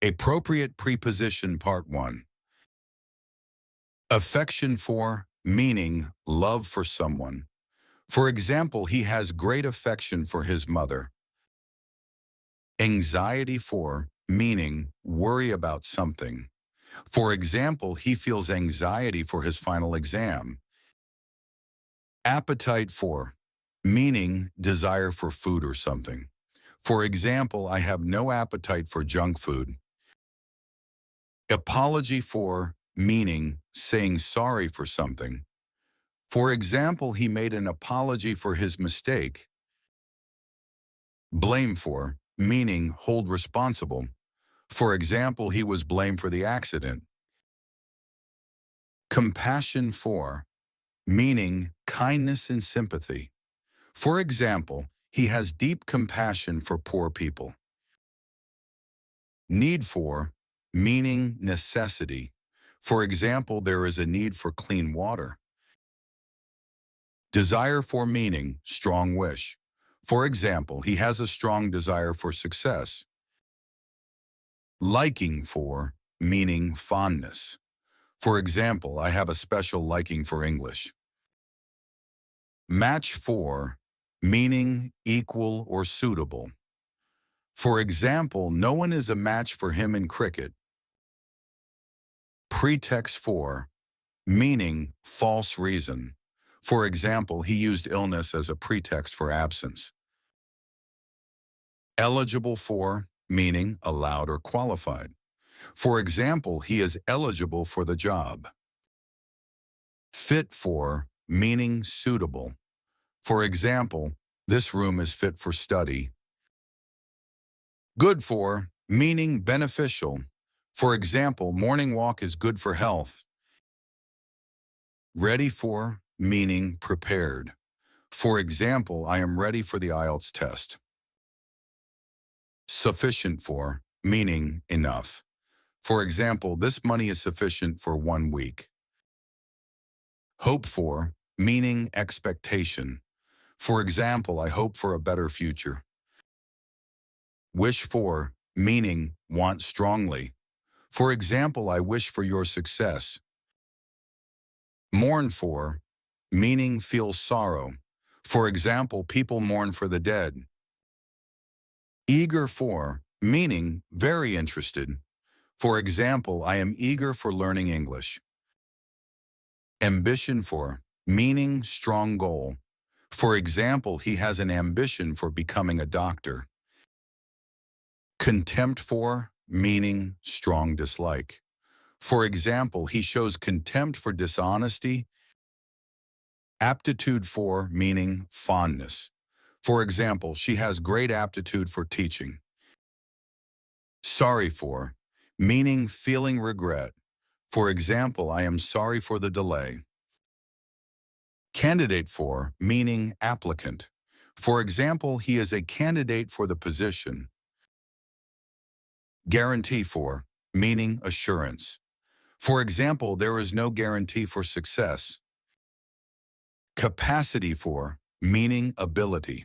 Appropriate preposition part 1. Affection for, meaning love for someone. For example, he has great affection for his mother. Anxiety for, meaning worry about something. For example, he feels anxiety for his final exam. Appetite for, meaning desire for food or something. For example, I have no appetite for junk food. Apology for, meaning saying sorry for something. For example, he made an apology for his mistake. Blame for, meaning hold responsible. For example, he was blamed for the accident. Compassion for, meaning kindness and sympathy. For example, he has deep compassion for poor people. Need for, meaning necessity. For example, there is a need for clean water. Desire for, meaning strong wish. For example, he has a strong desire for success. Liking for, meaning fondness. For example, I have a special liking for English. Match for, meaning equal or suitable. For example, no one is a match for him in cricket. Pretext for, meaning false reason. For example, he used illness as a pretext for absence. Eligible for, meaning allowed or qualified. For example, he is eligible for the job. Fit for, meaning suitable. For example, this room is fit for study. Good for, meaning beneficial. For example, morning walk is good for health. Ready for, meaning prepared. For example, I am ready for the IELTS test. Sufficient for, meaning enough. For example, this money is sufficient for 1 week. Hope for, meaning expectation. For example, I hope for a better future. Wish for, meaning want strongly. For example, I wish for your success. Mourn for, meaning feel sorrow. For example, people mourn for the dead. Eager for, meaning very interested. For example, I am eager for learning English. Ambition for, meaning strong goal. For example, he has an ambition for becoming a doctor. Contempt for, meaning strong dislike. For example, he shows contempt for dishonesty. Aptitude for, meaning fondness. For example, she has great aptitude for teaching. Sorry for, meaning feeling regret. For example, I am sorry for the delay. Candidate for, meaning applicant. For example, he is a candidate for the position. Guarantee for, meaning assurance. For example, there is no guarantee for success. Capacity for, meaning ability.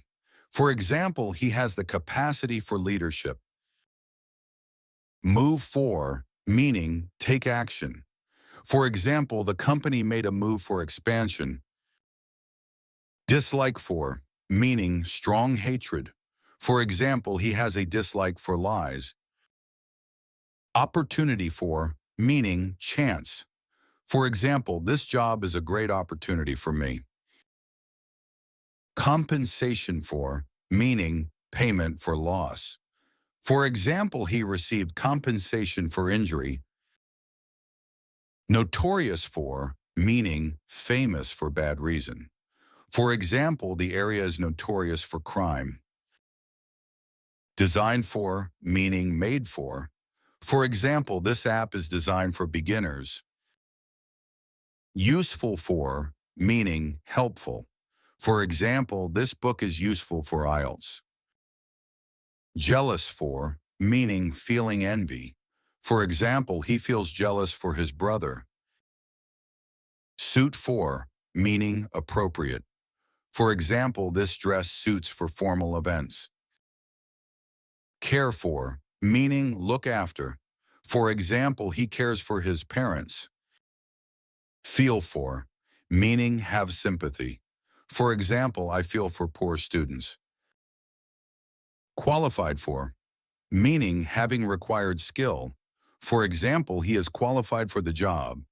For example, he has the capacity for leadership. Move for, meaning take action. For example, the company made a move for expansion. Dislike for, meaning strong hatred. For example, he has a dislike for lies. Opportunity for, meaning chance. For example, this job is a great opportunity for me. Compensation for, meaning payment for loss. For example, he received compensation for injury. Notorious for, meaning famous for bad reason. For example, the area is notorious for crime. Designed for, meaning made for. For example, this app is designed for beginners. Useful for, meaning helpful. For example, this book is useful for IELTS. Jealous for, meaning feeling envy. For example, he feels jealous for his brother. Suit for, meaning appropriate. For example, this dress suits for formal events. Care for, meaning look after. For example, he cares for his parents. Feel for, meaning have sympathy. For example, I feel for poor students. Qualified for, meaning having required skill. For example, he is qualified for the job.